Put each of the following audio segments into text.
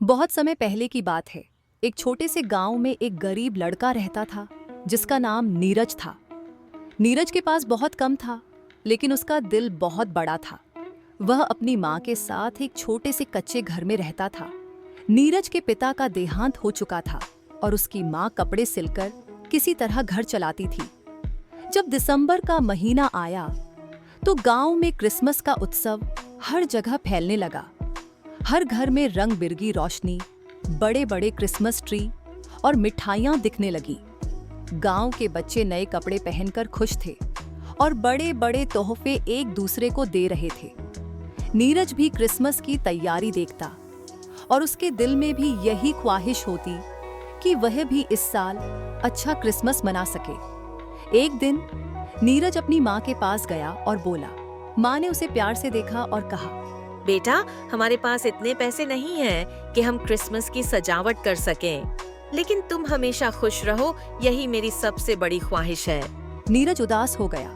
बहुत समय पहले की बात है। एक छोटे से गांव में एक गरीब लड़का रहता था जिसका नाम नीरज था। नीरज के पास बहुत कम था, लेकिन उसका दिल बहुत बड़ा था। वह अपनी माँ के साथ एक छोटे से कच्चे घर में रहता था। नीरज के पिता का देहांत हो चुका था और उसकी माँ कपड़े सिलकर किसी तरह घर चलाती थी। जब दिसंबर का महीना आया तो गांव में क्रिसमस का उत्सव हर जगह फैलने लगा। हर घर में रंग बिरंगी रोशनी, बड़े बड़े क्रिसमस ट्री और मिठाइयाँ दिखने लगी। गांव के बच्चे नए कपड़े पहनकर खुश थे और बड़े बड़े तोहफे एक दूसरे को दे रहे थे। नीरज भी क्रिसमस की तैयारी देखता और उसके दिल में भी यही ख्वाहिश होती कि वह भी इस साल अच्छा क्रिसमस मना सके। एक दिन नीरज अपनी माँ के पास गया और बोला। माँ ने उसे प्यार से देखा और कहा, बेटा, हमारे पास इतने पैसे नहीं हैं कि हम क्रिसमस की सजावट कर सकें, लेकिन तुम हमेशा खुश रहो, यही मेरी सबसे बड़ी ख्वाहिश है। नीरज उदास हो गया,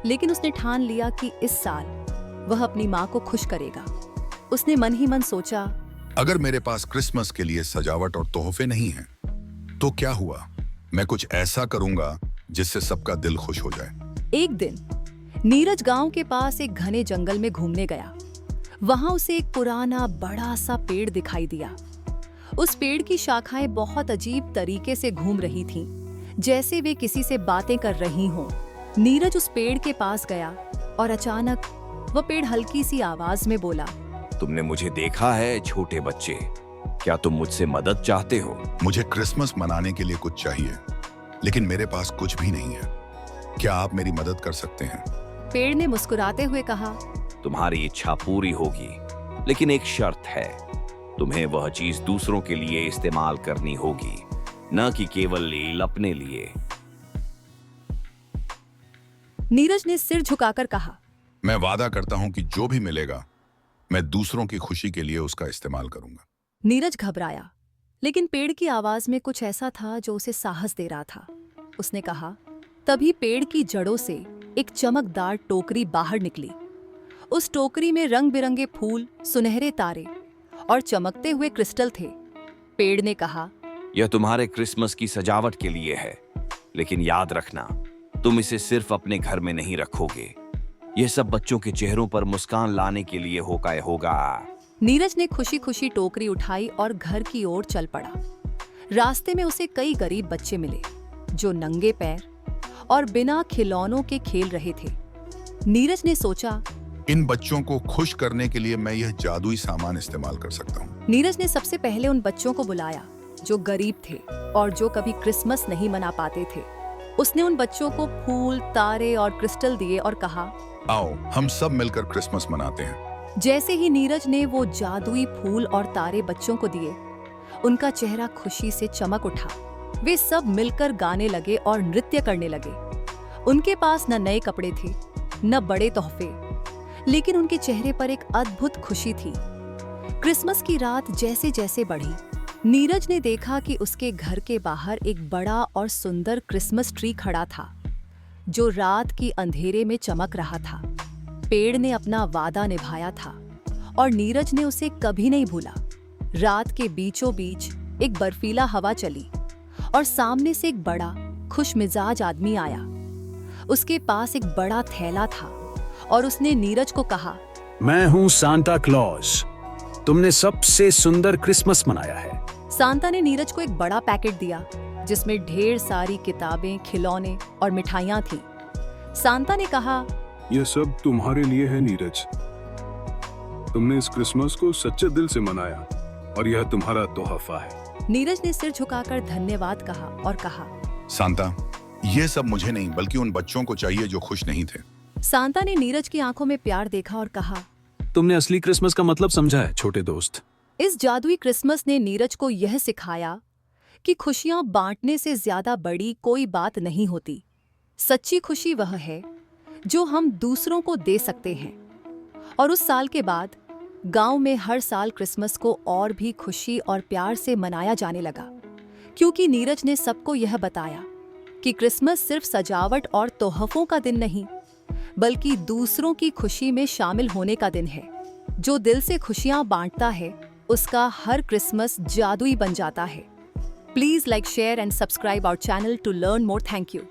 लेकिन उसने ठान लिया कि इस साल वह अपनी माँ को खुश करेगा। उसने मन ही मन सोचा, अगर मेरे पास क्रिसमस के लिए सजावट और तोहफे नहीं हैं, तो क्या हुआ? मैं कुछ ऐसा करूंगा जिससे सबका दिल खुश हो जाए। एक दिन नीरज गांव के पास एक घने जंगल में घूमने गया। वहां उसे एक पुराना बड़ा सा पेड़ दिखाई दिया। उस पेड़ की शाखाएं बहुत अजीब तरीके से घूम रही थीं, जैसे वे किसी से बातें कर रही हों। नीरज उस पेड़ के पास गया और अचानक वह पेड़ हल्की सी आवाज में बोला, तुमने मुझे देखा है छोटे बच्चे? क्या तुम मुझसे मदद चाहते हो? मुझे क्रिसमस मनाने के लिए कुछ चाहिए, लेकिन मेरे पास कुछ भी नहीं है। क्या आप मेरी मदद कर सकते हैं? पेड़ ने मुस्कुराते हुए कहा, तुम्हारी इच्छा पूरी होगी, लेकिन एक शर्त है। तुम्हें वह चीज दूसरों के लिए इस्तेमाल करनी होगी, न कि केवल अपने लिए। नीरज ने सिर झुकाकर कहा, मैं वादा करता हूं कि जो भी मिलेगा मैं दूसरों की खुशी के लिए उसका इस्तेमाल करूंगा। नीरज घबराया, लेकिन पेड़ की आवाज में कुछ ऐसा था जो उसे साहस दे रहा था। उसने कहा। तभी पेड़ की जड़ों से एक चमकदार टोकरी बाहर निकली। उस टोकरी में रंग बिरंगे फूल, सुनहरे तारे और चमकते हुए क्रिस्टल थे। पेड़ ने कहा, यह तुम्हारे क्रिसमस की सजावट के लिए है, लेकिन याद रखना, तुम इसे सिर्फ अपने घर में नहीं रखोगे। यह सब बच्चों के चेहरों पर मुस्कान लाने के लिए होगा। नीरज ने खुशी खुशी टोकरी उठाई और घर की ओर चल पड़ा। रास्ते में उसे कई गरीब बच्चे मिले जो नंगे पैर और बिना खिलौनों के खेल रहे थे। नीरज ने सोचा, इन बच्चों को खुश करने के लिए मैं यह जादुई सामान इस्तेमाल कर सकता हूँ। नीरज ने सबसे पहले उन बच्चों को बुलाया जो गरीब थे और जो कभी क्रिसमस नहीं मना पाते थे। उसने उन बच्चों को फूल, तारे और क्रिस्टल दिए और कहा, आओ हम सब मिलकर क्रिसमस मनाते हैं। जैसे ही नीरज ने वो जादुई फूल और तारे बच्चों को दिए, उनका चेहरा खुशी से चमक उठा। वे सब मिलकर गाने लगे और नृत्य करने लगे। उनके पास न नए कपड़े थे, न बड़े तोहफे, लेकिन उनके चेहरे पर एक अद्भुत खुशी थी। क्रिसमस की रात जैसे जैसे बढ़ी, नीरज ने देखा कि उसके घर के बाहर एक बड़ा और सुंदर क्रिसमस ट्री खड़ा था, जो रात की अंधेरे में चमक रहा था। पेड़ ने अपना वादा निभाया था और नीरज ने उसे कभी नहीं भूला। रात के बीचों बीच एक बर्फीला हवा चली और सामने से एक बड़ा खुशमिजाज आदमी आया। उसके पास एक बड़ा थैला था और उसने नीरज को कहा, मैं हूँ सांता क्लॉज। तुमने सबसे सुंदर क्रिसमस मनाया है। सांता ने नीरज को एक बड़ा पैकेट दिया जिसमें ढेर सारी किताबें, खिलौने और मिठाइयाँ थीं। सांता ने कहा, यह सब तुम्हारे लिए है नीरज। तुमने इस क्रिसमस को सच्चे दिल से मनाया और यह तुम्हारा तोहफा है। नीरज ने सिर झुकाकर धन्यवाद कहा और कहा, सांता, यह सब मुझे नहीं बल्कि उन बच्चों को चाहिए जो खुश नहीं थे। सांता ने नीरज की आंखों में प्यार देखा और कहा, तुमने असली क्रिसमस का मतलब समझा है छोटे दोस्त। इस जादुई क्रिसमस ने नीरज को यह सिखाया कि खुशियां बांटने से ज्यादा बड़ी कोई बात नहीं होती। सच्ची खुशी वह है जो हम दूसरों को दे सकते हैं। और उस साल के बाद गांव में हर साल क्रिसमस को और भी खुशी और प्यार से मनाया जाने लगा, क्योंकि नीरज ने सबको यह बताया कि क्रिसमस सिर्फ सजावट और तोहफों का दिन नहीं, बल्कि दूसरों की खुशी में शामिल होने का दिन है। जो दिल से खुशियां बांटता है उसका हर क्रिसमस जादुई बन जाता है। Please like, share and subscribe our channel to learn more. Thank you.